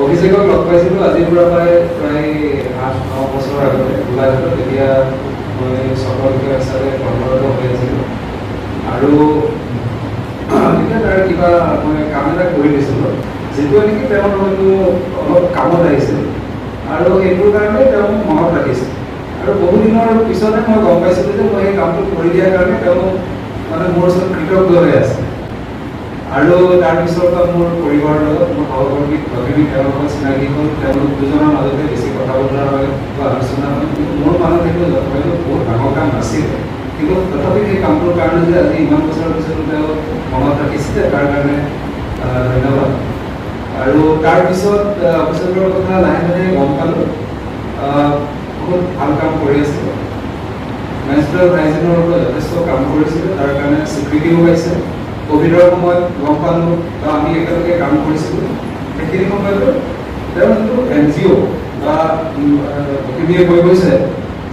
অভিষেকক লগ পাইছিলোঁ আজিৰ পৰা প্ৰায় 8-9 বছৰ আগতে গোলাঘাটত। তেতিয়া মই চক্ৰ বিষয়া হিচাপে কৰ্মৰত হৈ আছিলোঁ আৰু তেতিয়া তাৰ কিবা মই কাম এটা কৰি দিছিলোঁ, যিটো নেকি তেওঁৰ হয়তো অলপ কামত আহিছিল আৰু সেইটোৰ কাৰণে তেওঁ মনত ৰাখিছিল। আৰু বহুদিনৰ পিছতে মই গম পাইছিলোঁ যে মই সেই কামটো কৰি দিয়াৰ কাৰণে তেওঁ মানে মোৰ ওচৰত কৃতজ্ঞ হৈ আছে। আৰু তাৰপিছৰ পৰা মোৰ পৰিবাৰৰ লগত মোৰ সহকৰ্মী ভগিনী তেওঁৰ লগত চিনাকি হ'ল। তেওঁলোক দুজনৰ মাজতে বেছি কথা বতৰা হয় বা আলোচনা হয়, কিন্তু মোৰ মনত সেইটো হয়তো বহুত ডাঙৰ কাম নাছিল। কিন্তু তথাপি সেই কামটোৰ কাৰণে যে আজি ইমান বছৰৰ পিছতো তেওঁ মনত ৰাখিছিলে, তাৰ কাৰণে ধন্যবাদ। আৰু তাৰপিছত অভিষেকৰ কথা লাহে লাহে গম পালোঁ, বহুত ভাল কাম কৰি আছিল। নেশ্যনেল ৰাইজিঙৰ ওপৰত যথেষ্ট কাম কৰিছিলে, তাৰ কাৰণে স্বীকৃতিও পাইছে। কোভিডৰ সময়ত গম পালোঁ বা আমি একেলগে কাম কৰিছিলোঁ, সেইখিনি সময়তো তেওঁৰ যিটো NGO বা ভগিনীয়ে কৈ গৈছে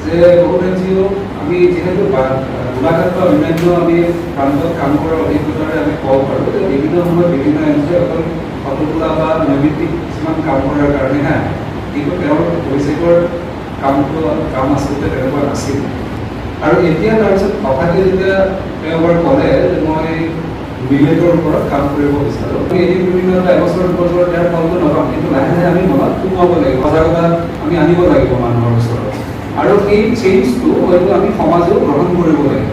যে বহুত NGO আমি যিহেতু গোলাঘাট বা অন্যান্য আমি প্ৰান্তত কাম কৰাৰ অভিজ্ঞতাৰে আমি ক'ব পাৰোঁ যে বিভিন্ন সময়ত বিভিন্ন NGO অকল ফটোতোলা বা নৈমিত্তিক কিছুমান কাম কৰাৰ কাৰণে নাই, কিন্তু তেওঁৰ অভিষেকৰ কাম আচলতে তেনেকুৱা নাছিল। আৰু এতিয়া তাৰপিছত হঠাতে যেতিয়া তেওঁ এবাৰ ক'লে যে মই বিলেটৰ ওপৰত কাম কৰিব বিচাৰোঁ, এদিন দুদিন এবছৰ দুবছৰ ইয়াৰ ফলটো নাপাম, কিন্তু লাহে লাহে আমি মনত সোমোৱাব লাগিব, সজাগতা আমি আনিব লাগিব মানুহৰ ওচৰত। আৰু এই চেঞ্জটো হয়তো আমি সমাজেও গ্ৰহণ কৰিব লাগিব।